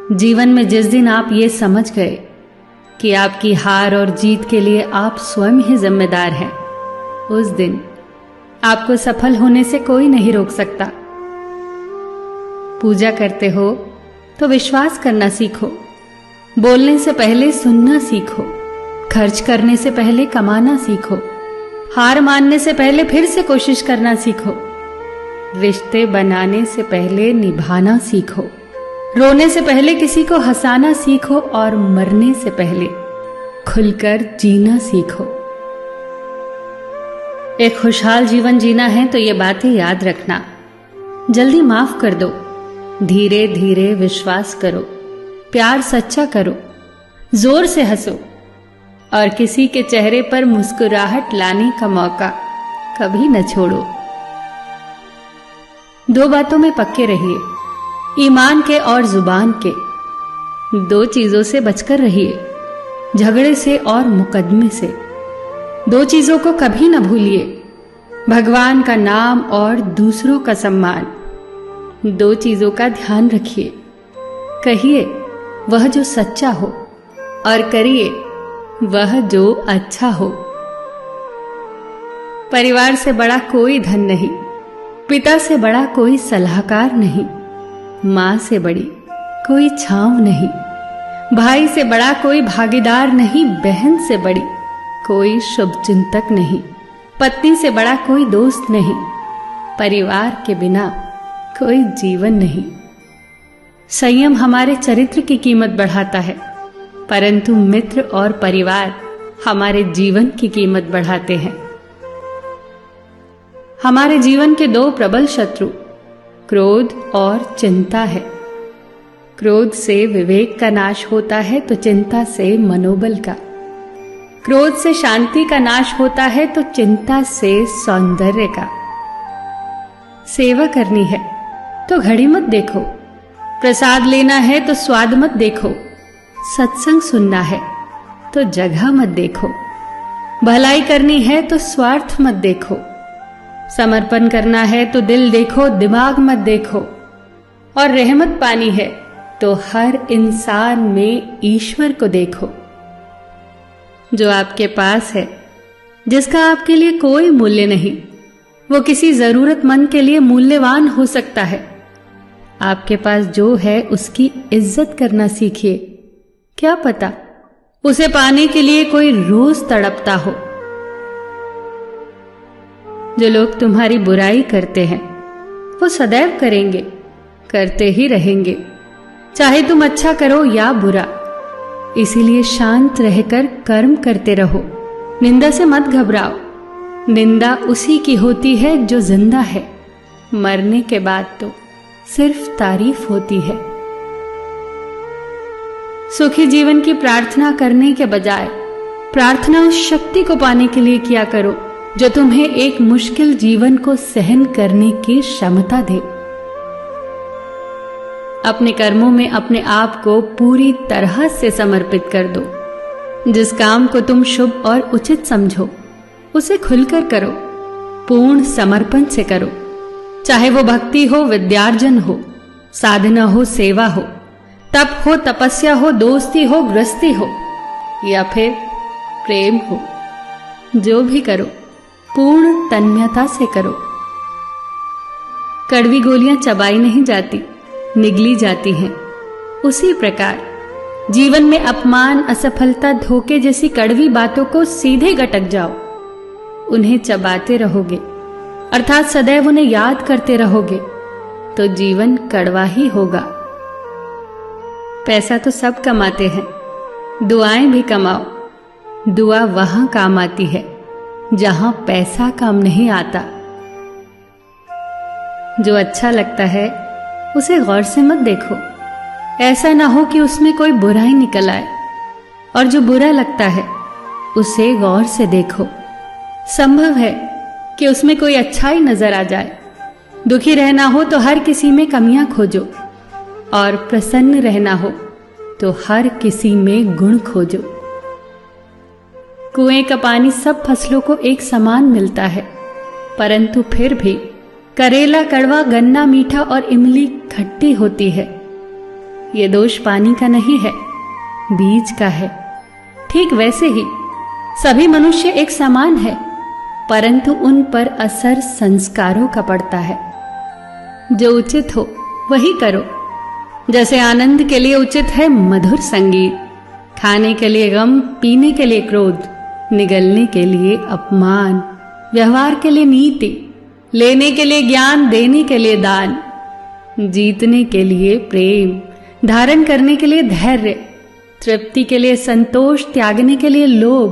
जीवन में जिस दिन आप ये समझ गए कि आपकी हार और जीत के लिए आप स्वयं ही जिम्मेदार हैं, उस दिन आपको सफल होने से कोई नहीं रोक सकता। पूजा करते हो तो विश्वास करना सीखो, बोलने से पहले सुनना सीखो, खर्च करने से पहले कमाना सीखो, हार मानने से पहले फिर से कोशिश करना सीखो, रिश्ते बनाने से पहले निभाना सीखो, रोने से पहले किसी को हंसाना सीखो और मरने से पहले खुलकर जीना सीखो। एक खुशहाल जीवन जीना है तो ये बातें याद रखना। जल्दी माफ कर दो, धीरे धीरे विश्वास करो, प्यार सच्चा करो, जोर से हंसो और किसी के चेहरे पर मुस्कुराहट लाने का मौका कभी न छोड़ो। दो बातों में पक्के रहिए, ईमान के और जुबान के। दो चीजों से बचकर रहिए, झगड़े से और मुकदमे से। दो चीजों को कभी न भूलिए, भगवान का नाम और दूसरों का सम्मान। दो चीजों का ध्यान रखिए, कहिए वह जो सच्चा हो और करिए वह जो अच्छा हो। परिवार से बड़ा कोई धन नहीं, पिता से बड़ा कोई सलाहकार नहीं, मां से बड़ी कोई छांव नहीं, भाई से बड़ा कोई भागीदार नहीं, बहन से बड़ी कोई शुभचिंतक नहीं, पत्नी से बड़ा कोई दोस्त नहीं, परिवार के बिना कोई जीवन नहीं। संयम हमारे चरित्र की कीमत बढ़ाता है, परंतु मित्र और परिवार हमारे जीवन की कीमत बढ़ाते हैं। हमारे जीवन के दो प्रबल शत्रु क्रोध और चिंता है। क्रोध से विवेक का नाश होता है तो चिंता से मनोबल का। क्रोध से शांति का नाश होता है तो चिंता से सौंदर्य का। सेवा करनी है तो घड़ी मत देखो, प्रसाद लेना है तो स्वाद मत देखो, सत्संग सुनना है तो जगह मत देखो, भलाई करनी है तो स्वार्थ मत देखो, समर्पण करना है तो दिल देखो, दिमाग मत देखो, और रहमत पानी है तो हर इंसान में ईश्वर को देखो। जो आपके पास है, जिसका आपके लिए कोई मूल्य नहीं, वो किसी जरूरतमंद के लिए मूल्यवान हो सकता है। आपके पास जो है उसकी इज्जत करना सीखिए, क्या पता उसे पाने के लिए कोई रोज तड़पता हो। जो लोग तुम्हारी बुराई करते हैं वो सदैव करेंगे, करते ही रहेंगे, चाहे तुम अच्छा करो या बुरा। इसीलिए शांत रहकर कर्म करते रहो, निंदा से मत घबराओ। निंदा उसी की होती है जो जिंदा है, मरने के बाद तो सिर्फ तारीफ होती है। सुखी जीवन की प्रार्थना करने के बजाय प्रार्थना उस शक्ति को पाने के लिए किया करो जो तुम्हें एक मुश्किल जीवन को सहन करने की क्षमता दे। अपने कर्मों में अपने आप को पूरी तरह से समर्पित कर दो। जिस काम को तुम शुभ और उचित समझो उसे खुलकर करो, पूर्ण समर्पण से करो। चाहे वो भक्ति हो, विद्यार्जन हो, साधना हो, सेवा हो, तप हो, तपस्या हो, दोस्ती हो, गृहस्थी हो या फिर प्रेम हो, जो भी करो पूर्ण तन्मयता से करो। कड़वी गोलियां चबाई नहीं जाती, निगली जाती हैं। उसी प्रकार जीवन में अपमान, असफलता, धोखे जैसी कड़वी बातों को सीधे गटक जाओ। उन्हें चबाते रहोगे, अर्थात सदैव उन्हें याद करते रहोगे, तो जीवन कड़वा ही होगा। पैसा तो सब कमाते हैं, दुआएं भी कमाओ। दुआ वहां काम आती है जहां पैसा काम नहीं आता। जो अच्छा लगता है उसे गौर से मत देखो, ऐसा ना हो कि उसमें कोई बुराई निकल आए, और जो बुरा लगता है उसे गौर से देखो। संभव है कि उसमें कोई अच्छाई नजर आ जाए। दुखी रहना हो तो हर किसी में कमियां खोजो, और प्रसन्न रहना हो तो हर किसी में गुण खोजो। कुएं का पानी सब फसलों को एक समान मिलता है, परंतु फिर भी करेला कड़वा, गन्ना मीठा और इमली खट्टी होती है। ये दोष पानी का नहीं है, बीज का है। ठीक वैसे ही सभी मनुष्य एक समान है, परंतु उन पर असर संस्कारों का पड़ता है। जो उचित हो वही करो। जैसे आनंद के लिए उचित है मधुर संगीत, खाने के लिए गम, पीने के लिए क्रोध, निगलने के लिए अपमान, व्यवहार के लिए नीति, लेने के लिए ज्ञान, देने के लिए दान, जीतने के लिए प्रेम, धारण करने के लिए धैर्य, तृप्ति के लिए संतोष, त्यागने के लिए लोभ,